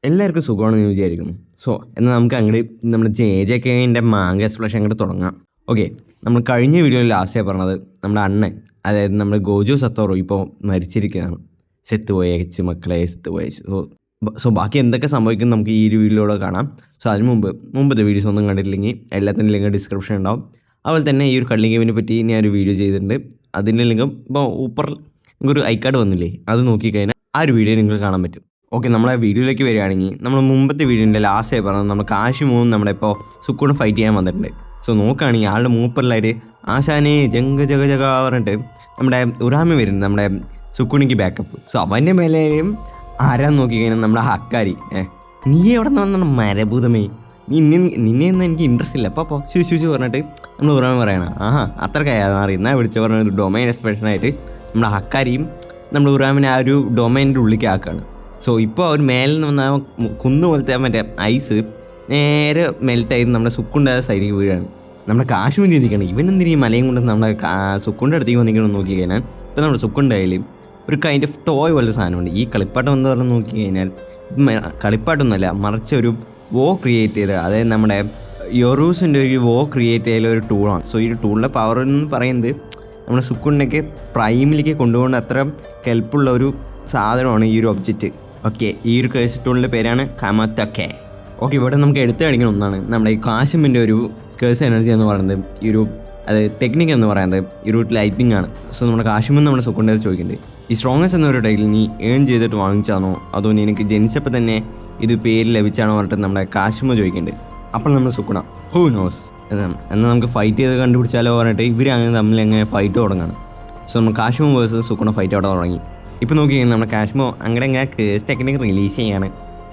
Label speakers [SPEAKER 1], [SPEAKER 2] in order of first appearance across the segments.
[SPEAKER 1] എല്ലാവർക്കും സുഖമാണെന്ന് വിചാരിക്കുന്നു. സോ എന്നാൽ നമുക്ക് അങ്ങോട്ട് നമ്മുടെ JJKൻ്റെ മാങ്ക എക്സ്പ്ലഷൻ അങ്ങോട്ട് തുടങ്ങാം. ഓക്കെ, നമ്മൾ കഴിഞ്ഞ വീഡിയോയിൽ ലാസ്റ്റേ പറഞ്ഞത് നമ്മുടെ അണ്ണൻ, അതായത് നമ്മുടെ ഗോജു സത്തോറോ ഇപ്പോൾ മരിച്ചിരിക്കുകയാണ്. സെത്ത് മക്കളെ സെത്ത്. സോ ബാക്കി എന്തൊക്കെ സംഭവിക്കും നമുക്ക് ഈ ഒരു വീഡിയോയിലൂടെ കാണാം. സോ അതിന് മുമ്പത്തെ വീഡിയോസ് ഒന്നും കണ്ടിട്ടില്ലെങ്കിൽ എല്ലാത്തിനും ലിങ്ക് ഡിസ്ക്രിപ്ഷൻ ഉണ്ടാവും. അതുപോലെ തന്നെ ഈ ഒരു കള്ളി ഗെയിമിനെ പറ്റി ഞാനൊരു വീഡിയോ ചെയ്തിട്ടുണ്ട്. അതിൻ്റെ ലിങ്ക് ഇപ്പോൾ ഊപ്പർ ഒരു ഐക്കാർഡ് വന്നില്ലേ, അത് നോക്കിക്കഴിഞ്ഞാൽ ആ ഒരു വീഡിയോ നിങ്ങൾക്ക് കാണാൻ പറ്റും. ഓക്കെ, നമ്മളെ വീഡിയോയിലേക്ക് വരികയാണെങ്കിൽ നമ്മൾ മുമ്പത്തെ വീഡിയോൻ്റെ ലാസ്റ്റ് പറഞ്ഞത് നമ്മുടെ കാശിമോൻ നമ്മുടെ ഇപ്പോൾ സുക്കൂണ് ഫൈറ്റ് ചെയ്യാൻ വന്നിട്ടുണ്ട്. സോ നോക്കുകയാണെങ്കിൽ ആളുടെ മൂപ്പറിലായിട്ട് ആശാനെ ജഗ പറഞ്ഞിട്ട് നമ്മുടെ ഉറാമി വരുന്നുണ്ട്, നമ്മുടെ സുക്കൂണിക്ക് ബാക്കപ്പ്. സോ അവൻ്റെ മേലെയും ആരാന്ന് നോക്കിക്കഴിഞ്ഞാൽ നമ്മുടെ ഹക്കാരി. നീ എവിടെ നിന്ന് വന്നാണ് മരഭൂതമേ, നിന്നെയൊന്നും എനിക്ക് ഇൻട്രസ്റ്റ് ഇല്ല, അപ്പോൾ ശുശു പറഞ്ഞിട്ട് നമ്മൾ ഉറാമി പറയണം. അത്രക്കായി അറിയുന്ന വിളിച്ച് പറഞ്ഞ ഒരു ഡൊമൈൻ എക്സ്പ്രഷനായിട്ട് നമ്മുടെ ഹക്കാരിയും നമ്മുടെ ഉറാമിനെ ആ ഒരു ഡൊമൈനിൻ്റെ ഉള്ളിലേക്ക് ആക്കുകയാണ്. സോ ഇപ്പോൾ അവർ മേലിൽ നിന്ന് വന്ന കുന്നു പോലത്തെ മറ്റേ ഐസ് നേരെ മെൽറ്റായി നമ്മുടെ സുക്കുണ്ടായ സൈഡിലേക്ക് വീഴാണ്. നമ്മുടെ കാശ്മീർ ചിന്തിക്കണം, ഇവനെന്തിനും ഈ മലയും കൊണ്ട് നമ്മുടെ സുക്കുൻ്റെ അടുത്തേക്ക് വന്നിക്കണം നോക്കി കഴിഞ്ഞാൽ ഇപ്പോൾ നമ്മുടെ സുക്കുണ്ടായാലും ഒരു കൈൻഡ് ഓഫ് ടോയ് പോലത്തെ സാധനമുണ്ട്. ഈ കളിപ്പാട്ടം എന്ന് പറഞ്ഞ് നോക്കി കഴിഞ്ഞാൽ കളിപ്പാട്ടമൊന്നുമല്ല, മറിച്ച് ഒരു വോ ക്രിയേറ്റ് ചെയ്ത്, അതായത് നമ്മുടെ യൊറൂസിൻ്റെ ഒരു വോ ക്രിയേറ്റ് ചെയ്ത ഒരു ടൂളാണ്. സോ ഈ ഒരു ടൂളിൻ്റെ പവർ എന്ന് പറയുന്നത് നമ്മുടെ സുക്കുണ്ടിലേക്ക് പ്രൈമിലേക്ക് കൊണ്ടുപോകേണ്ട അത്ര കെൽപ്പുള്ള ഒരു സാധനമാണ് ഈ ഒരു ഒബ്ജക്റ്റ്. ഓക്കെ, ഈ ഒരു കേസ് ടൂളിൻ്റെ പേരാണ് കമത്തൊക്കെ. ഓക്കെ, ഇവിടെ നമുക്ക് എടുത്തു കാണിക്കുന്ന ഒന്നാണ് നമ്മുടെ ഈ കാശിമിൻ്റെ ഒരു കേസ് എനർജി എന്ന് പറയുന്നത്. ഈ ഒരു ടെക്നിക്ക് എന്ന് പറയുന്നത് ഈ ഒരു ലൈറ്റിംഗ് ആണ്. സോ നമ്മുടെ കാശിമെന്ന് നമ്മുടെ സുക്കുണ്ടത് ചോദിക്കുന്നത്, ഈ സ്ട്രോങ്ങസ്റ്റ് എന്നൊരു ടൈറ്റിൽ നീ ഏൺ ചെയ്തിട്ട് വാങ്ങിച്ചാണോ അതോ നിനക്ക് ജനിച്ചപ്പോൾ തന്നെ ഇത് പേര് ലഭിച്ചാണോ പറഞ്ഞിട്ട് നമ്മുടെ കാശിമ ചോദിക്കുന്നുണ്ട്. അപ്പോൾ നമ്മൾ സുക്കുണ ഹൂ നോസ് എന്നാൽ നമുക്ക് ഫൈറ്റ് ചെയ്ത് കണ്ടുപിടിച്ചാലോ പറഞ്ഞിട്ട് ഇവർ അങ്ങനെ തമ്മിൽ എങ്ങനെ ഫൈറ്റ് തുടങ്ങാണ്. സോ നമ്മൾ കാശ്മോ വേഴ്സസ് സുക്കുണ ഫൈറ്റ് അവിടെ തുടങ്ങി. ഇപ്പോൾ നോക്കി നമ്മുടെ കാശ്മോ അങ്ങനെ കേസ് ടെക്നിക്ക് റിലീസ് ചെയ്യാണ്,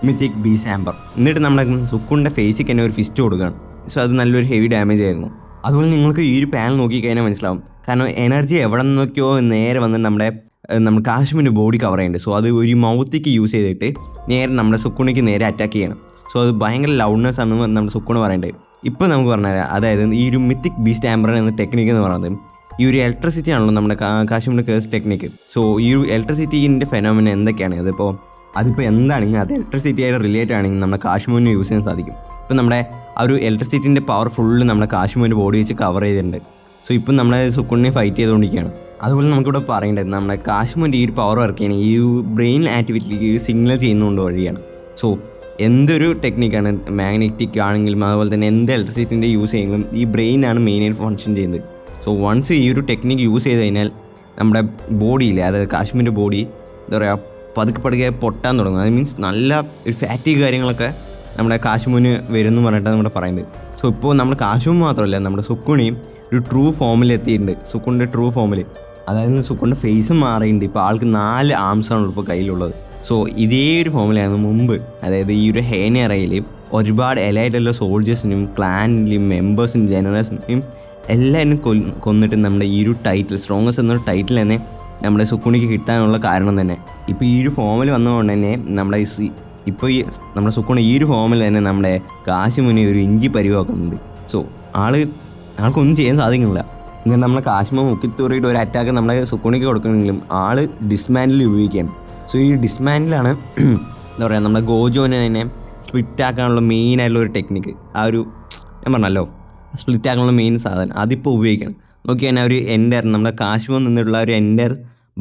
[SPEAKER 1] മിത്തിക് ബീസ് ആംബർ. എന്നിട്ട് നമ്മുടെ സുക്കുണിൻ്റെ ഫേസിക്ക് തന്നെ ഒരു ഫിസ്റ്റ് കൊടുക്കുകയാണ്. സോ അത് നല്ലൊരു ഹെവി ഡാമേജ് ആയിരുന്നു. അതുപോലെ നിങ്ങൾക്ക് ഈ ഒരു പാനൽ നോക്കിക്കഴിഞ്ഞാൽ മനസ്സിലാവും, കാരണം എനർജി എവിടെ നിന്നൊക്കെയോ നേരെ വന്ന് നമ്മുടെ കാശ്മീരിൻ്റെ ബോഡി കവർ ചെയ്യുന്നുണ്ട്. സോ അത് ഒരു മൗത്തിക്ക് യൂസ് ചെയ്തിട്ട് നേരെ നമ്മുടെ സുക്കുണിക്ക് നേരെ അറ്റാക്ക് ചെയ്യണം. സോ അത് ഭയങ്കര ലൗഡ്നെസ് ആണെന്ന് നമ്മുടെ സുക്കുണ് പറയേണ്ടത്. ഇപ്പോൾ നമുക്ക് പറഞ്ഞുതരാം, അതായത് ഈ ഒരു മിത്തിക് ബീസ്റ്റ് ആംബർ എന്ന ടെക്നിക്ക് എന്ന് പറയുന്നത് ഈ ഒരു ഇലക്ട്രിസിറ്റി ആണല്ലോ നമ്മുടെ കാശ്മീരിൻ്റെ കേസ് ടെക്നിക്ക്. സോ ഈ ഒരു ഇലക്ട്രിസിറ്റീൻ്റെ ഫെനോമിന എന്തൊക്കെയാണ്, അതിപ്പോൾ എന്താണെങ്കിൽ അത് ഇലക്ട്രിസിറ്റിയായിട്ട് റിലേറ്റ് ആണെങ്കിൽ നമ്മുടെ കാശ്മീരിന് യൂസ് ചെയ്യാൻ സാധിക്കും. ഇപ്പോൾ നമ്മുടെ ആ ഒരു ഇലക്ട്രിസിറ്റിൻ്റെ പവർ ഫുള്ള് നമ്മുടെ കാശ്മീരിൻ്റെ ബോഡി വെച്ച് കവർ ചെയ്തിട്ടുണ്ട്. സോ ഇപ്പം നമ്മളെ സുക്കുണിനെ ഫൈറ്റ് ചെയ്തുകൊണ്ടിരിക്കുകയാണ്. അതുപോലെ നമുക്കിവിടെ പറയേണ്ടത് നമ്മുടെ കാശ്മീരിൻ്റെ ഈ ഒരു പവർ വർക്ക് ചെയ്യണം ഈ ഒരു ബ്രെയിൻ ആക്ടിവിറ്റിക്ക് സിഗ്നൽ ചെയ്യുന്നതുകൊണ്ട് വഴിയാണ്. സോ എന്തൊരു ടെക്നിക്കാണ്, മാഗ്നറ്റിക് ആണെങ്കിലും അതുപോലെ തന്നെ എന്ത് ഇലക്ട്രിസിറ്റിൻ്റെ യൂസ് ചെയ്യുമെങ്കിലും ഈ ബ്രെയിനാണ് മെയിനായിട്ട് ഫങ്ഷൻ ചെയ്യുന്നത്. സോ വൺസ് ഈ ഒരു ടെക്നിക്ക് യൂസ് ചെയ്ത് കഴിഞ്ഞാൽ നമ്മുടെ ബോഡിയിലെ, അതായത് കാശ്മീരിൻ്റെ ബോഡി എന്താ പറയുക, പതുക്കെ പൊട്ടാൻ തുടങ്ങും. അത് മീൻസ് നല്ല ഒരു ഫാറ്റിക് കാര്യങ്ങളൊക്കെ നമ്മുടെ കാശ്മീരിന് വരുമെന്ന് പറഞ്ഞിട്ടാണ് നമ്മുടെ പറയുന്നത്. സോ ഇപ്പോൾ നമ്മുടെ കാശ്മീർ മാത്രമല്ല, നമ്മുടെ സുക്കുണിയും ഒരു ട്രൂ ഫോമിൽ എത്തിയിട്ടുണ്ട്. സുക്കുണിൻ്റെ ട്രൂ ഫോമിൽ, അതായത് സുക്കുണിൻ്റെ ഫേസും മാറിയിട്ടുണ്ട്. ഇപ്പോൾ ആൾക്ക് 4 ആംസാണ് ഇപ്പോൾ കയ്യിലുള്ളത്. സോ ഇതേ ഒരു ഫോമിലായിരുന്നു മുമ്പ്, അതായത് ഈ ഒരു ഹേനറയിൽ ഒരുപാട് എലൈറ്റുള്ള സോൾജേഴ്സിനും ക്ലാനിലും മെമ്പേഴ്സിനും ജനറേഴ്സിനും എല്ലാവരും കൊന്നിട്ട് നമ്മുടെ ഈ ഒരു ടൈറ്റിൽ സ്ട്രോങ്ങസ്റ്റ് എന്നൊരു ടൈറ്റിൽ തന്നെ നമ്മുടെ സുക്കുണിക്ക് കിട്ടാനുള്ള കാരണം തന്നെ ഇപ്പോൾ ഈ ഒരു ഫോമിൽ വന്നതുകൊണ്ട് തന്നെ നമ്മുടെ ഇപ്പോൾ ഈ നമ്മുടെ സുക്കുണ ഈ ഒരു ഫോമിൽ തന്നെ നമ്മുടെ കാശ്മീരിനെ ഒരു ഇഞ്ചി പരിവാക്കുന്നുണ്ട്. സോ ആൾക്കൊന്നും ചെയ്യാൻ സാധിക്കുന്നില്ല. ഇങ്ങനെ നമ്മളെ കാശ്മീർ മുക്കിത്തൂറിയിട്ട് ഒരു അറ്റാക്ക് നമ്മളെ സുക്കുണിക്ക് കൊടുക്കണമെങ്കിലും ആൾ ഡിസ്മാൻഡിൽ ഉപയോഗിക്കുകയാണ്. സോ ഈ ഡിസ്മാൻഡിലാണ് എന്താ പറയുക, നമ്മുടെ ഗോജോനെ തന്നെ സ്പ്ലിറ്റ് ആക്കാനുള്ള മെയിനായിട്ടുള്ള ഒരു ടെക്നിക്ക്, ആ ഒരു ഞാൻ പറഞ്ഞല്ലോ സ്പ്ലിറ്റ് ആക്കാനുള്ള മെയിൻ സാധനം അതിപ്പോൾ ഉപയോഗിക്കണം. നോക്കി തന്നെ ഒരു എൻ്റർ നമ്മുടെ കാശ്മീർ നിന്നുള്ള ഒരു എൻ്റർ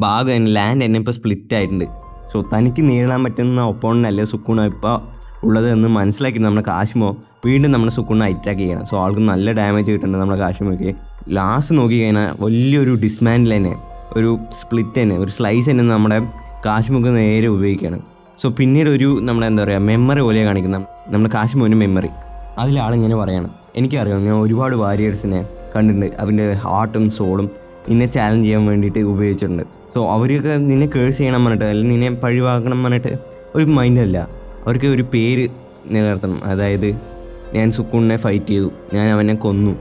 [SPEAKER 1] ഭാഗം തന്നെ ലാൻഡ് തന്നെ ഇപ്പോൾ സ്പ്ലിറ്റ് ആയിട്ടുണ്ട്. സോ തനിക്ക് നേരിടാൻ പറ്റുന്ന ഒപ്പോണല്ലേ സുക്കുണ ഇപ്പോൾ ഉള്ളത് എന്ന് മനസ്സിലാക്കി നമ്മുടെ കാശ്മീർ വീണ്ടും നമ്മുടെ സുക്കുണിനെ അറ്റാക്ക് ചെയ്യണം. സോ ആൾക്ക് നല്ല ഡാമേജ് കിട്ടുന്നുണ്ട് നമ്മുടെ കാശ്മീർക്ക്. ലാസ്റ്റ് നോക്കി കഴിഞ്ഞാൽ വലിയൊരു ഡിസ്മാൻഡിൽ തന്നെ ഒരു സ്പ്ലിറ്റ് തന്നെ ഒരു സ്ലൈസ് തന്നെ നമ്മുടെ കാശ്മീർക്ക് നേരെ ഉപയോഗിക്കുകയാണ്. സോ പിന്നീട് ഒരു നമ്മുടെ എന്താ പറയുക മെമ്മറി പോലെ കാണിക്കുന്ന നമ്മുടെ കാശ്മീരിന് മെമ്മറി, അതിലാളിങ്ങനെ പറയണം, എനിക്കറിയാം ഞാൻ ഒരുപാട് വാരിയേഴ്സിനെ കണ്ടിട്ടുണ്ട്, അവൻ്റെ ഹാർട്ടും സോളും നിന്നെ ചാലഞ്ച് ചെയ്യാൻ വേണ്ടിയിട്ട് ഉപയോഗിച്ചിട്ടുണ്ട്. സോ അവർക്ക് നിന്നെ കേഴ്സ് ചെയ്യണം പറഞ്ഞിട്ട് അല്ലെങ്കിൽ നിന്നെ പഴിവാക്കണം പറഞ്ഞിട്ട് ഒരു മൈൻഡല്ല, അവർക്ക് ഒരു പേര് നിലനിർത്തണം. അതായത് ഞാൻ സുക്കുണിനെ ഫൈറ്റ് ചെയ്തു, ഞാൻ അവനെ കൊന്നു,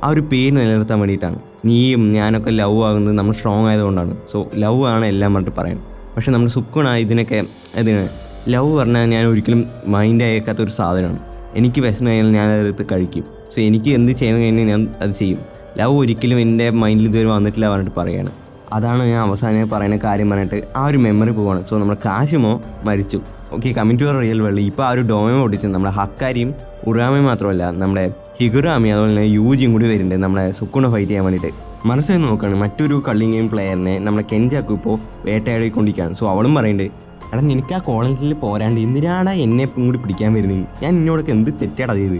[SPEAKER 1] ആ ഒരു പേര് നിലനിർത്താൻ വേണ്ടിയിട്ടാണ്. നീയും ഞാനൊക്കെ ലവ് ആകുന്നത് നമ്മൾ സ്ട്രോങ് ആയതുകൊണ്ടാണ്. സോ ലവ് ആണ് എല്ലാം പറഞ്ഞിട്ട് പറയാം. പക്ഷെ നമ്മൾ സുക്കുണ ഇതിനൊക്കെ ലവ് പറഞ്ഞാൽ ഞാൻ ഒരിക്കലും മൈൻഡ് അയക്കാത്തൊരു സാധനമാണ്. എനിക്ക് വിഷമം കഴിഞ്ഞാൽ ഞാൻ അതെടുത്ത് കഴിക്കും. സോ എനിക്ക് എന്ത് ചെയ്യണം കഴിഞ്ഞാൽ ഞാൻ അത് ചെയ്യും. ലവ് ഒരിക്കലും എൻ്റെ മൈൻഡിൽ ഇതുവരെ വന്നിട്ടില്ല പറഞ്ഞിട്ട് പറയുകയാണ്. അതാണ് ഞാൻ അവസാനം പറയുന്ന കാര്യം പറഞ്ഞിട്ട് ആ ഒരു മെമ്മറി പോവാണ്. സോ നമ്മുടെ കാശ്മോ മരിച്ചു. Okay, coming to real world, ഇപ്പോൾ ആ ഒരു ഡോമ ഓടിച്ച് നമ്മുടെ ഹക്കാരിയും ഉറാമയും മാത്രമല്ല നമ്മുടെ ഹിഗുറാമി അതുപോലെ തന്നെ യൂജിയും കൂടി വരുന്നുണ്ട് നമ്മുടെ സുക്കുണ ഫൈറ്റ് ചെയ്യാൻ വേണ്ടിയിട്ട്. മനസ്സിൽ നോക്കുകയാണ് മറ്റൊരു കള്ളിങ് ഗെയിം പ്ലെയറിനെ നമ്മുടെ കെഞ്ചാക്കു ഇപ്പോൾ വേട്ടയാടിക്കൊണ്ടിരിക്കുകയാണ്. സോ അവളും പറയുന്നുണ്ട്, എടാ നിനക്ക് ആ കോളേജിൽ പോരാണ്ട് എന്തിനാടാ എന്നെ കൂടി പിടിക്കാൻ വരുന്നത്? ഞാൻ നിന്നോടൊക്കെ എന്ത് തെറ്റാടാ ചെയ്ത്?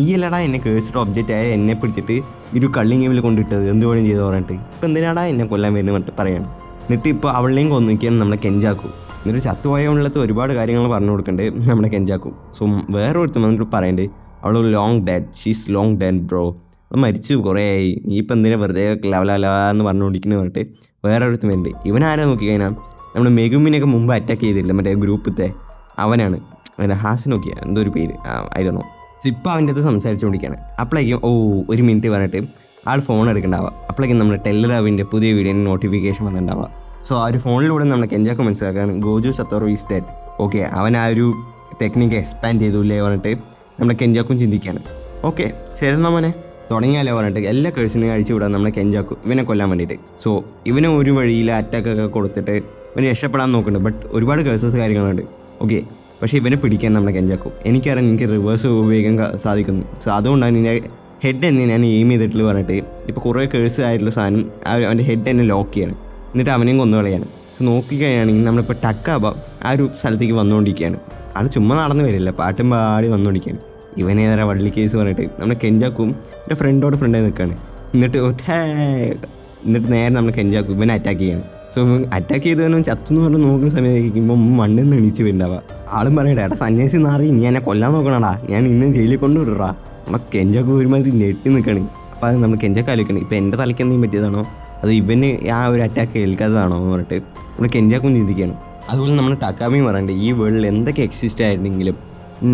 [SPEAKER 1] ഈ അല്ലടാ എന്നെ കേസിട്ട് ഒബ്ജക്റ്റായ എന്നെ പിടിച്ചിട്ട് ഒരു കള്ളിങ് ഗെയിമിൽ കൊണ്ടിട്ടത് എന്ത് വേണം ചെയ്ത് പറഞ്ഞിട്ട് ഇപ്പം എന്തിനാടാ എന്നെ കൊല്ലാൻ വരുന്നത് പറഞ്ഞിട്ട് പറയാണ്. എന്നിട്ട് ഇപ്പോൾ അവളെയും കൊന്നിരിക്കുകയാണ് നമ്മുടെ കെഞ്ചാക്കു. എന്നിട്ട് ചത്തുപോയുള്ളത് ഒരുപാട് കാര്യങ്ങൾ പറഞ്ഞു കൊടുക്കുന്നുണ്ട് നമ്മുടെ കെഞ്ചാക്കു. സോ വേറെ ഒരുത്തും വന്നിട്ട് പറയണ്ടേ, അവൾ long dad, she's long dad bro, അത് മരിച്ചു കുറേ ആയി, നീ ഇപ്പം എന്തിനാ വെറുതെ ലെവലാന്ന് പറഞ്ഞുകൊണ്ടിരിക്കുന്നത് പറഞ്ഞിട്ട് വേറെ ഒരുത്തും വരുന്നുണ്ട്. ഇവനാരാ നോക്കിക്കഴിഞ്ഞാൽ നമ്മുടെ മെഗുമിനെയൊക്കെ മുമ്പ് അറ്റാക്ക് ചെയ്തില്ല മറ്റേ ഗ്രൂപ്പത്തെ അവനാണ്. അവൻ്റെ ഹാസ് നോക്കിയാൽ എന്തോ ഒരു പേര് ആയിരുന്നു. സോ ഇപ്പോൾ അവൻ്റെ അടുത്ത് സംസാരിച്ചുകൊണ്ടിരിക്കുകയാണ്. അപ്പോഴേക്കും ഒരു മിനിറ്റ് പറഞ്ഞിട്ട് ആൾ ഫോൺ എടുക്കണ്ടാവുക. അപ്പോഴേക്കും നമ്മുടെ ടെല്ലറാവിൻ്റെ പുതിയ വീഡിയോന് നോട്ടിഫിക്കേഷൻ വന്നിട്ടുണ്ടാവുക. സോ ആ ഒരു ഫോണിലൂടെ നമ്മുടെ കെഞ്ചാക്കു മനസ്സിലാക്കാൻ ഗോജു സത്തോറോ ഈസ് ഡെഡ്. ഓക്കെ, അവൻ ആ ഒരു ടെക്നിക്ക് എക്സ്പാൻഡ് ചെയ്തൂല്ലേ പറഞ്ഞിട്ട് നമ്മുടെ കെഞ്ചാക്കും ചിന്തിക്കുകയാണ്. ഓക്കെ ശരി മോനെ തുടങ്ങിയാലോ പറഞ്ഞിട്ട് എല്ലാ കേഴ്സിനെയും അഴിച്ചു വിടാൻ നമ്മുടെ കെഞ്ചാക്കു ഇവനെ കൊല്ലാൻ വേണ്ടിയിട്ട്. സോ ഇവനെ ഒരു വഴിയിൽ അറ്റാക്കൊക്കെ കൊടുത്തിട്ട് ഇവന് രക്ഷപ്പെടാൻ നോക്കുന്നുണ്ട്. ബട്ട് ഒരുപാട് കേസസ് കാര്യങ്ങളുണ്ട്. ഓക്കെ, പക്ഷേ ഇവനെ പിടിക്കാൻ നമ്മുടെ കെഞ്ചാക്കു എനിക്കറിയാം എനിക്ക് റിവേഴ്സ് ഉപയോഗിക്കാൻ സാധിക്കുന്നു. സോ അതുകൊണ്ടാണ് ഇതിൻ്റെ ഹെഡ് എന്ന് ഞാൻ എയിം ചെയ്തിട്ടുള്ള പറഞ്ഞിട്ട് ഇപ്പോൾ കുറേ കേഴ്സ് ആയിട്ടുള്ള സാധനം അവൻ്റെ ഹെഡ് എന്നെ ലോക്ക് ചെയ്യാണ്. എന്നിട്ട് അവനെയും കൊന്നു കളയാണ്. സോ നോക്കിക്കഴിഞ്ഞാണെങ്കിൽ നമ്മളിപ്പോൾ ടക്കാബ ആ ഒരു സ്ഥലത്തേക്ക് വന്നുകൊണ്ടിരിക്കുകയാണ്. ആൾ ചുമ്മാ നടന്നു വരില്ല, പാട്ടും പാടി വന്നുകൊണ്ടിരിക്കുകയാണ്. ഇവനേതാ വള്ളി കേസ് പറഞ്ഞിട്ട് നമ്മുടെ കെഞ്ചാക്കും എൻ്റെ ഫ്രണ്ടായി നിൽക്കുകയാണ്. എന്നിട്ട് നേരെ നമ്മുടെ കെഞ്ചാക്കു ഇവനെ അറ്റാക്ക് ചെയ്യാണ്. സോ അറ്റാക്ക് ചെയ്തവനും ചത്തുന്ന് പറഞ്ഞ് നോക്കുന്ന സമയത്തേക്കുമ്പോൾ മണ്ണിൽ നിന്ന് എണീച്ച് വരുന്നുണ്ടാവുക. ആളും പറയട്ടെ, ഏട്ടാ സന്യാസി നാറി നീ എന്നെ കൊല്ലാൻ നോക്കണടാ, ഞാൻ ഇന്നും ജയിലിൽ കൊണ്ടുവിടറാ. നമ്മുടെ കെഞ്ചാക്കു ഒരുമാതിരി ഞെട്ടി നിൽക്കുകയാണ്. അപ്പോൾ അത് നമ്മൾ കെഞ്ചാക്കു ആലോചിക്കണം, ഇപ്പോൾ എൻ്റെ തലയ്ക്ക് എന്തെങ്കിലും പറ്റിയതാണോ അത് ഇവന് ആ ഒരു അറ്റാക്ക് ഏൽക്കാത്തതാണോ എന്ന് പറഞ്ഞിട്ട് നമ്മുടെ കെഞ്ചാക്കും ചിന്തിക്കുകയാണ്. അതുപോലെ നമ്മൾ ടക്കാമിയും പറയണ്ടേ, ഈ വേൾഡിൽ എന്തൊക്കെ എക്സിസ്റ്റ് ആയിരുന്നെങ്കിലും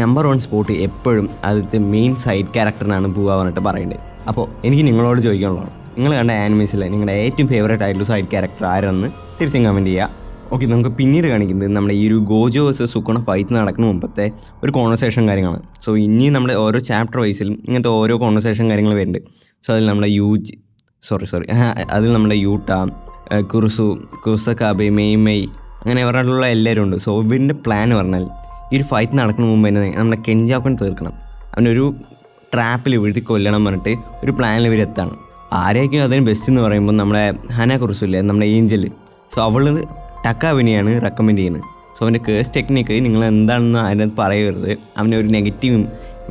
[SPEAKER 1] നമ്പർ 1 സ്പോട്ട് എപ്പോഴും അതിലത്തെ മെയിൻ സൈഡ് ക്യാരക്ടറിനാണ് പോവുക പറഞ്ഞിട്ട് പറയുന്നത്. അപ്പോൾ എനിക്ക് നിങ്ങളോട് ചോദിക്കാനുള്ളതാണ്, നിങ്ങൾ കണ്ട ആനിമേസിലെ നിങ്ങളുടെ ഏറ്റവും ഫേവറേറ്റ് ആയിട്ടുള്ള സൈഡ് ക്യാരക്ടർ ആരെന്ന് തീർച്ചയായും കമൻറ്റ് ചെയ്യുക. ഓക്കെ, നമുക്ക് പിന്നീട് കാണിക്കുന്നത് നമ്മുടെ ഈ ഒരു ഗോജോ വേഴ്സസ് സുക്കുണ ഫൈറ്റ് നടക്കുന്ന മുമ്പത്തെ ഒരു കോൺവെർസേഷൻ കാര്യങ്ങളാണ്. സോ ഇനി നമ്മുടെ ഓരോ ചാപ്റ്റർ വൈസിലും ഇങ്ങനത്തെ ഓരോ കോൺവെർസേഷൻ കാര്യങ്ങൾ വരുന്നുണ്ട്. സോ അതിൽ നമ്മുടെ അതിൽ നമ്മുടെ യൂട്ട, കുറുസക്കാബെ, മെയ് അങ്ങനെ അവരുടെ എല്ലാവരും ഉണ്ട്. സോ ഇവരുടെ പ്ലാൻ പറഞ്ഞാൽ ഈ ഒരു ഫൈറ്റ് നടക്കുന്ന മുമ്പ് തന്നെ നമ്മുടെ കെഞ്ചാക്കോനെ തീർക്കണം, അവനൊരു ട്രാപ്പിൽ വീഴ്ത്തി കൊല്ലണം പറഞ്ഞിട്ട് ഒരു പ്ലാനിൽ ഇവരെത്താണ്. ആരെയൊക്കെയും അതിന് ബെസ്റ്റ് എന്ന് പറയുമ്പോൾ നമ്മുടെ ഹന കുറുസില്ലേ, നമ്മുടെ ഏഞ്ചൽ. സോ അവൾ ടക്കാവിനെയാണ് റെക്കമെൻഡ് ചെയ്യുന്നത്. സോ അവൻ്റെ കേസ് ടെക്നിക്ക് നിങ്ങൾ എന്താണെന്ന് അതിനകത്ത് പറയരുത്, അവൻ്റെ ഒരു നെഗറ്റീവ്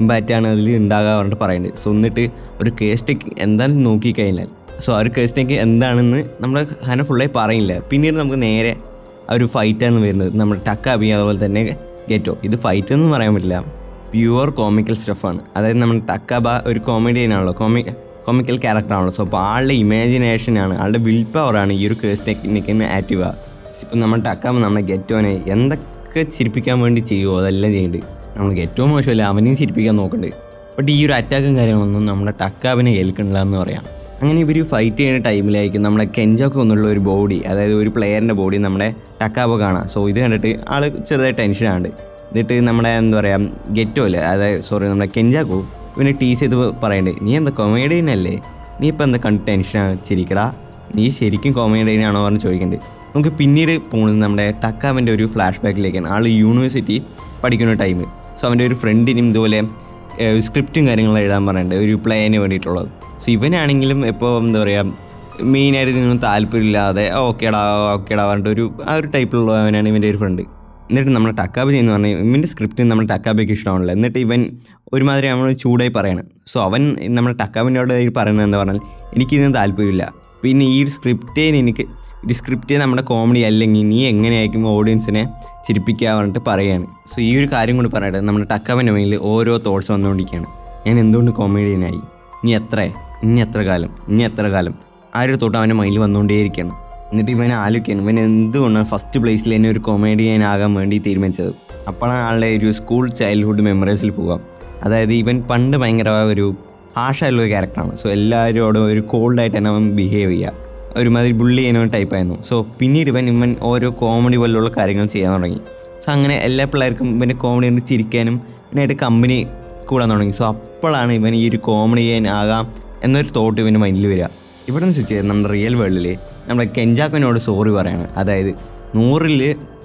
[SPEAKER 1] ഇമ്പാക്റ്റാണ് അതിൽ ഉണ്ടാകുക പറഞ്ഞിട്ട് പറയുന്നത്. സോ എന്നിട്ട് ഒരു കേസ് ടെക് എന്താണെന്ന് നോക്കിക്കഴിഞ്ഞാൽ സോ ആ ഒരു കേസ് ടെക് എന്താണെന്ന് നമ്മുടെ ഹന ഫുള്ളായി പറയില്ല. പിന്നീട് നമുക്ക് നേരെ ആ ഒരു ഫൈറ്റാണ് വരുന്നത്, നമ്മുടെ ടക്കാബി അതുപോലെ തന്നെ ഗെറ്റോ. ഇത് ഫൈറ്റ് എന്ന് പറയാൻ പറ്റില്ല, പ്യുവർ കോമിക്കൽ സ്റ്റഫാണ്. അതായത് നമ്മുടെ ടക്കാബ ഒരു കോമഡിയനാണല്ലോ, കോമിക്കൽ ക്യാരക്ടറാണല്ലോ. സോ അപ്പോൾ ആളുടെ ഇമാജിനേഷനാണ്, ആളുടെ വിൽ പവറാണ് ഈ ഒരു കേസ് ടെക്നിക്കിന് ആക്റ്റീവ് ആവുക. ഇപ്പം നമ്മുടെ ടക്കാബ നമ്മുടെ ഗെറ്റോനെ എന്തൊക്കെ ചിരിപ്പിക്കാൻ വേണ്ടി ചെയ്യുമോ അതെല്ലാം ചെയ്യുന്നുണ്ട്. നമ്മൾ ഗെറ്റോ മോശമല്ല, അവനെയും ചിരിപ്പിക്കാൻ നോക്കുന്നുണ്ട്. ബട്ട് ഈ ഒരു അറ്റാക്കും കാര്യങ്ങളൊന്നും നമ്മുടെ ടക്കാബിനെ ഏൽക്കണില്ല എന്ന് പറയാം. അങ്ങനെ ഇവർ ഫൈറ്റ് ചെയ്യുന്ന ടൈമിലായിരിക്കും നമ്മുടെ കെഞ്ചാക്കു എന്നുള്ള ഒരു ബോഡി, അതായത് ഒരു പ്ലെയറിൻ്റെ ബോഡി നമ്മുടെ ടക്കാബ കാണാം. സോ ഇത് കണ്ടിട്ട് ആൾ ചെറുതായി ടെൻഷനാണ്. എന്നിട്ട് നമ്മുടെ എന്താ പറയുക ഗെറ്റോ അല്ലേ, അതായത് നമ്മുടെ കെഞ്ചാക്കു ഇവനെ ടീസ് ചെയ്ത് പറയണ്ടേ, നീ എന്താ കൊമേഡിയനല്ലേ, നീ ഇപ്പം എന്താ കണ്ട് ടെൻഷനാണ്, ചിരിക്കടാ, നീ ശരിക്കും കൊമേഡിയനാണോ പറഞ്ഞ് ചോദിക്കണ്ടേ. നമുക്ക് പിന്നീട് പോകുന്നത് നമ്മുടെ ടക്കാവിൻ്റെ ഒരു ഫ്ലാഷ് ബാക്കിലേക്കാണ്. ആൾ യൂണിവേഴ്സിറ്റി പഠിക്കുന്ന ടൈം. സോ അവൻ്റെ ഒരു ഫ്രണ്ടിനും ഇതുപോലെ സ്ക്രിപ്റ്റും കാര്യങ്ങളും എഴുതാൻ പറയുന്നുണ്ട് ഒരു പ്ലേന് വേണ്ടിയിട്ടുള്ളത്. സോ ഇവനാണെങ്കിലും ഇപ്പോൾ എന്താ പറയുക മെയിനായിട്ട് ഇതിനൊന്നും താല്പര്യമില്ലാതെ ഓക്കേടാ പറഞ്ഞിട്ട് ആ ഒരു ടൈപ്പിലുള്ളവനാണ് ഇവൻ്റെ ഒരു ഫ്രണ്ട്. എന്നിട്ട് നമ്മൾ ടക്കാബ് ചെയ്യുന്ന പറഞ്ഞാൽ ഇവൻ്റെ സ്ക്രിപ്റ്റ് നമ്മൾ ടക്കാബയ്ക്ക് ഇഷ്ടമാണല്ലോ. എന്നിട്ട് ഇവൻ ഒരുമാതിരി നമ്മൾ ചൂടായി പറയണം. സോ അവൻ നമ്മുടെ ടക്കാബിനോട് പറയുന്നത് എന്താ പറഞ്ഞാൽ എനിക്കിതിന് താല്പര്യമില്ല, പിന്നെ ഈ ഒരു സ്ക്രിപ്റ്റ് നമ്മുടെ കോമഡി അല്ലെങ്കിൽ നീ എങ്ങനെയായിരിക്കും ഓഡിയൻസിനെ ചിരിപ്പിക്കുക പറഞ്ഞിട്ട് പറയുകയാണ്. സോ ഈ ഒരു കാര്യം കൊണ്ട് പറയട്ടെ, നമ്മുടെ ടക്കാബിൻ്റെ മൈൻഡിൽ ഓരോ തോട്ട്സ് വന്നുകൊണ്ടിരിക്കുകയാണ്. ഞാൻ എന്തുകൊണ്ട് കോമഡിയനായി, ഇനി എത്ര കാലം ആ ഒരു തോട്ട് അവൻ്റെ മൈൻഡിൽ വന്നുകൊണ്ടേയിരിക്കുകയാണ്. എന്നിട്ട് ഇവനെ ആലോചിക്കുകയാണ് ഇവൻ എന്തുകൊണ്ടാണ് ഫസ്റ്റ് പ്ലേസിൽ തന്നെ ഒരു കോമഡിയനാകാൻ വേണ്ടി തീരുമാനിച്ചത്. അപ്പോഴാണ് ആളുടെ ഒരു സ്കൂൾ ചൈൽഡ്ഹുഡ് മെമ്മറീസിൽ പോകാം. അതായത് ഇവൻ പണ്ട് ഭയങ്കര ഒരു ഹാഷായുള്ള ഒരു ക്യാരക്ടറാണ്. സോ എല്ലാവരോടും ഒരു കോൾഡായിട്ട് തന്നെ അവൻ ബിഹേവ് ചെയ്യുക, ഒരുമാതിരി ബുള്ളി ചെയ്യുന്ന ടൈപ്പായിരുന്നു. സോ പിന്നീട് ഇവൻ ഓരോ കോമഡി പോലുള്ള കാര്യങ്ങൾ ചെയ്യാൻ തുടങ്ങി. സോ അങ്ങനെ എല്ലാ പിള്ളേർക്കും ഇവൻ്റെ കോമഡി കൊണ്ട് ചിരിക്കാനും ഇവനായിട്ട് കമ്പനി കൂടാൻ തുടങ്ങി. സോ അപ്പോഴാണ് ഇവൻ ഈ ഒരു കോമഡിയൻ ആകാം എന്നൊരു തോട്ട് ഇവൻ്റെ മൈൻഡിൽ വരിക. ഇവിടെ നിന്ന് സ്വിച്ച് ചെയ്ത് നമ്മുടെ റിയൽ വേൾഡിൽ നമ്മുടെ കെഞ്ചാക്കോനോട് സോറി പറയാണ്. അതായത് 100ൽ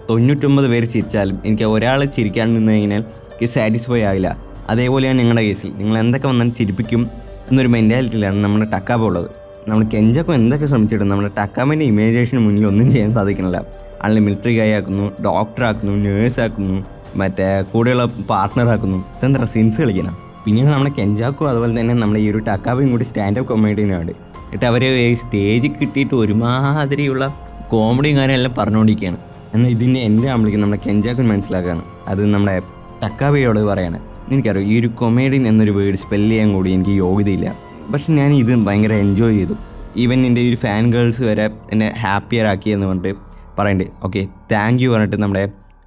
[SPEAKER 1] 99 പേര് ചിരിച്ചാലും എനിക്ക് ഒരാൾ ചിരിക്കാൻ നിന്ന് കഴിഞ്ഞാൽ എനിക്ക് സാറ്റിസ്ഫൈ ആവില്ല. അതേപോലെയാണ് ഞങ്ങളുടെ കേസിൽ. നിങ്ങൾ എന്തൊക്കെ വന്നാൽ ചിരിപ്പിക്കും എന്നൊരു മെൻറ്റാലിറ്റിയിലാണ് നമ്മുടെ ടക്കാബ ഉള്ളത്. നമ്മൾ കെഞ്ചാക്കോ എന്തൊക്കെ ശ്രമിച്ചിട്ടും നമ്മുടെ ടക്കാബിൻ്റെ ഇമാജിനേഷന് മുന്നിൽ ഒന്നും ചെയ്യാൻ സാധിക്കണില്ല. ആളിനെ മിലിറ്ററി ഗായി ആക്കുന്നു, ഡോക്ടറാക്കുന്നു, നേഴ്സാക്കുന്നു, മറ്റേ കൂടെയുള്ള പാർട്ട്ണറാക്കുന്നു. ഇതെന്താ സിൻസ് കളിക്കണം. പിന്നീട് നമ്മുടെ കെഞ്ചാക്കോ അതുപോലെ തന്നെ നമ്മുടെ ഈ ഒരു ടക്കാബയും കൂടി സ്റ്റാൻഡപ്പ് കൊമേഡിയനാണ്. എന്നിട്ട് അവർ സ്റ്റേജിൽ കിട്ടിയിട്ട് ഒരുമാതിരിയുള്ള കോമഡിയും കാര്യമെല്ലാം പറഞ്ഞുകൊണ്ടിരിക്കുകയാണ്. എന്നാൽ ഇതിൻ്റെ എൻ്റെ ആമ്പിളിക്ക് നമ്മുടെ കെഞ്ചാക്കോന് മനസ്സിലാക്കുകയാണ്. അത് നമ്മുടെ ടക്കാബയോട് പറയാണ്, എനിക്കറിയാം ഈ ഒരു കൊമേഡിയൻ എന്നൊരു വേർഡ് സ്പെല്ല് ചെയ്യാൻ കൂടി എനിക്ക് യോഗ്യതയില്ല, പക്ഷെ ഞാൻ ഇത് ഭയങ്കര എൻജോയ് ചെയ്തു. ഈവൻ എൻ്റെ ഒരു ഫാൻ ഗേൾസ് വരെ എന്നെ ഹാപ്പിയറാക്കി എന്ന് പറഞ്ഞിട്ട് പറയണ്ടേ. ഓക്കെ, താങ്ക് യു പറഞ്ഞിട്ട് നമ്മുടെ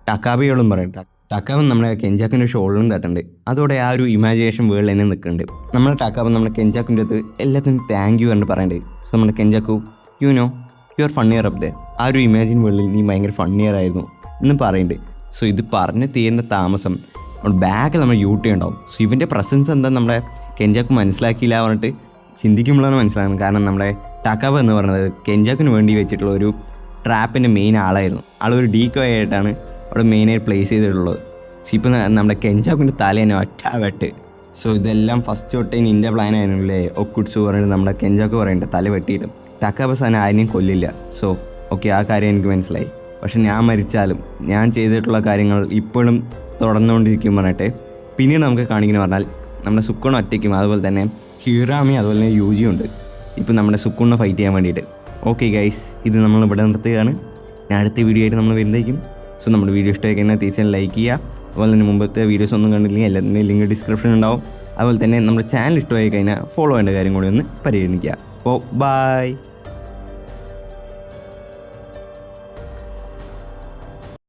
[SPEAKER 1] ടക്കാബയോടും പറയട്ടെ. ടക്കാബ് നമ്മുടെ കെഞ്ചാക്കിൻ്റെ ഷോളിലും തട്ടുണ്ട്. അതോടെ ആ ഒരു ഇമാജിനേഷൻ വേൾഡിൽ തന്നെ നിൽക്കുന്നുണ്ട്. നമ്മുടെ ടക്കാബ് നമ്മുടെ കെഞ്ചാക്കിൻ്റെ അടുത്ത് എല്ലാത്തിനും താങ്ക് യു പറഞ്ഞിട്ട് പറയണ്ടേ. സോ നമ്മുടെ കെഞ്ചാക്കു, you know you are funnier up ദേ, ആ ഒരു ഇമാജിൻ വേൾഡിൽ നീ ഭയങ്കര ഫണ്ണിയർ ആയിരുന്നു എന്ന് പറയുന്നുണ്ട്. സോ ഇത് പറഞ്ഞ് തീരുന്ന താമസം നമ്മുടെ ബാക്കിൽ നമ്മൾ യൂട്ടി ഉണ്ടാവും. സോ ഇവൻ്റെ പ്രസൻസ് എന്താ നമ്മുടെ കെഞ്ചാക്കു മനസ്സിലാക്കിയില്ല പറഞ്ഞിട്ട് ചിന്തിക്കുമ്പോഴാണ് മനസ്സിലാകുന്നത്. കാരണം നമ്മുടെ ടക്കാബ് എന്ന് പറയുന്നത് കെഞ്ചാക്കിന് വേണ്ടി വെച്ചിട്ടുള്ള ഒരു ട്രാപ്പിൻ്റെ മെയിൻ ആളായിരുന്നു. ആളൊരു ഡീക്കോ ആയിട്ടാണ് അവിടെ മെയിനായിട്ട് പ്ലേസ് ചെയ്തിട്ടുള്ളത്. സോ ഇപ്പം നമ്മുടെ കെഞ്ചാക്കിൻ്റെ തല തന്നെ ഒറ്റ വെട്ട്. സോ ഇതെല്ലാം ഫസ്റ്റ് തൊട്ടേ നിൻ്റെ പ്ലാൻ ആയിരുന്നു അല്ലേ ഒക്കുട്സ് പറഞ്ഞിട്ട് നമ്മുടെ കെഞ്ചാക്ക് പറയേണ്ടത് തല വെട്ടിയിട്ടും ടക്കാബ സാധനം ആരെയും കൊല്ലില്ല. സോ ഓക്കെ, ആ കാര്യം എനിക്ക് മനസ്സിലായി. പക്ഷെ ഞാൻ മരിച്ചാലും ഞാൻ ചെയ്തിട്ടുള്ള കാര്യങ്ങൾ ഇപ്പോഴും തുടർന്നുകൊണ്ടിരിക്കും പറഞ്ഞിട്ട് പിന്നീട് നമുക്ക് കാണിക്കുന്ന പറഞ്ഞാൽ നമ്മുടെ സുക്കുണ ഒറ്റയ്ക്കും അതുപോലെ തന്നെ ഹിറാമി അതുപോലെ തന്നെ യൂജിയും ഉണ്ട് ഇപ്പം നമ്മുടെ സുക്കുണിനെ ഫൈറ്റ് ചെയ്യാൻ വേണ്ടിയിട്ട്. ഓക്കെ ഗൈസ്, ഇത് നമ്മൾ ഇവിടെ നിർത്തുകയാണ്. ഞാൻ അടുത്ത വീഡിയോ ആയിട്ട് നമ്മൾ വരുന്നതായിരിക്കും. സോ നമ്മുടെ വീഡിയോ ഇഷ്ടമായി കഴിഞ്ഞാൽ തീർച്ചയായും ലൈക്ക് ചെയ്യുക. അതുപോലെ തന്നെ മുമ്പത്തെ വീഡിയോസ് ഒന്നും കണ്ടില്ലെങ്കിൽ എല്ലാത്തിൻ്റെയും ലിങ്ക് ഡിസ്ക്രിപ്ഷൻ ഉണ്ടാവും. അതുപോലെ തന്നെ നമ്മുടെ ചാനൽ ഇഷ്ടമായി കഴിഞ്ഞാൽ ഫോളോ ചെയ്യേണ്ട കാര്യം കൂടി ഒന്ന് പരിഗണിക്കുക. അപ്പോൾ ബൈ.